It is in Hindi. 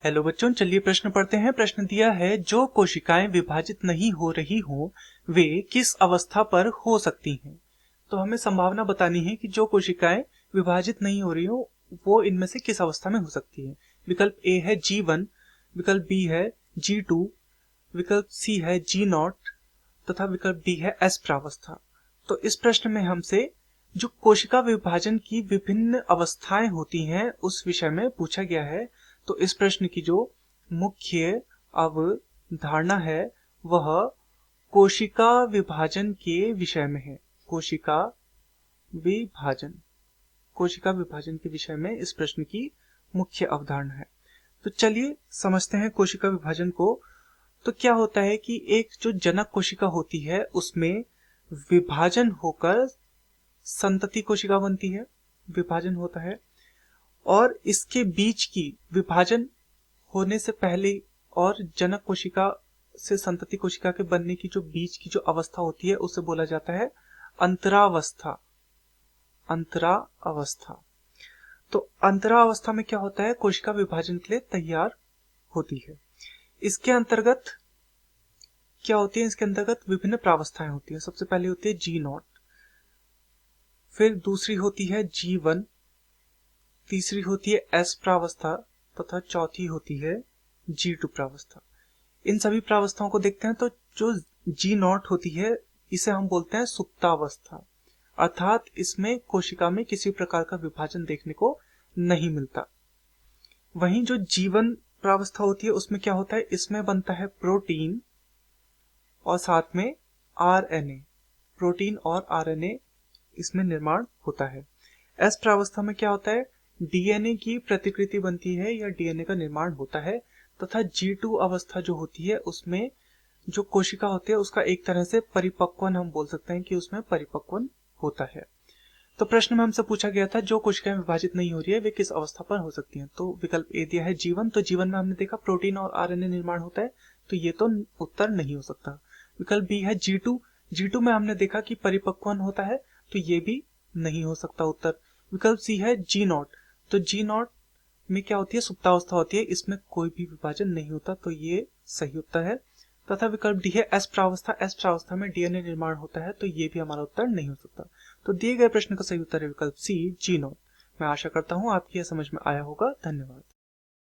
हेलो बच्चों, चलिए प्रश्न पढ़ते हैं। प्रश्न दिया है, जो कोशिकाएं विभाजित नहीं हो रही हों वे किस अवस्था पर हो सकती हैं। तो हमें संभावना बतानी है कि जो कोशिकाएं विभाजित नहीं हो रही हो वो इनमें से किस अवस्था में हो सकती है। विकल्प ए है G1, विकल्प बी है G2, विकल्प सी है G0 तथा विकल्प डी है एस प्रावस्था। तो इस प्रश्न में हमसे जो कोशिका विभाजन की विभिन्न अवस्थाएं होती हैं उस विषय में पूछा गया है। तो इस प्रश्न की जो मुख्य अवधारणा है वह कोशिका विभाजन के विषय में है। विभाजन कोशिका विभाजन के विषय में इस प्रश्न की मुख्य अवधारणा है। तो चलिए समझते हैं कोशिका विभाजन को। तो क्या होता है कि एक जो जनक कोशिका होती है उसमें विभाजन होकर संतति कोशिका बनती है, विभाजन होता है, और इसके बीच की विभाजन होने से पहले और जनक कोशिका से संतति कोशिका के बनने की जो बीच की जो अवस्था होती है उसे बोला जाता है अंतरावस्था। अंतरावस्था। तो अंतरावस्था में क्या होता है, कोशिका विभाजन के लिए तैयार होती है। इसके अंतर्गत क्या होती है, इसके अंतर्गत विभिन्न प्रावस्थाएं होती है। सबसे पहले होती है G0, फिर दूसरी होती है G1, तीसरी होती है S प्रावस्था तथा चौथी होती है G2 प्रावस्था। इन सभी प्रावस्थाओं को देखते हैं तो जो G0 होती है इसे हम बोलते हैं सुप्तावस्था, अर्थात इसमें कोशिका में किसी प्रकार का विभाजन देखने को नहीं मिलता। वहीं जो G1 प्रावस्था होती है उसमें क्या होता है, इसमें बनता है प्रोटीन और साथ में RNA, प्रोटीन और RNA इसमें निर्माण होता है। एस प्रावस्था में क्या होता है, डीएनए की प्रतिकृति बनती है या डीएनए का निर्माण होता है। तथा G2 अवस्था जो होती है उसमें जो कोशिका होती है उसका एक तरह से परिपक्वन हम बोल सकते हैं कि उसमें परिपक्वन होता है। तो प्रश्न में हमसे पूछा गया था जो कोशिकाएं विभाजित नहीं हो रही है वे किस अवस्था पर हो सकती हैं। तो विकल्प ए दिया है G1, तो G1 में हमने देखा प्रोटीन और आरएनए निर्माण होता है, तो ये तो उत्तर नहीं हो सकता। विकल्प बी है G2, G2 में हमने देखा कि परिपक्वन होता है, तो ये भी नहीं हो सकता उत्तर। विकल्प सी है G0, तो G0 में क्या होती है, सुप्तावस्था होती है, इसमें कोई भी विभाजन नहीं होता, तो ये सही उत्तर है। तथा विकल्प डी है एस प्रावस्था, एस प्रावस्था में डीएनए निर्माण होता है, तो ये भी हमारा उत्तर नहीं हो सकता। तो दिए गए प्रश्न का सही उत्तर है विकल्प सी G0। मैं आशा करता हूँ आपकी यह समझ में आया होगा। धन्यवाद।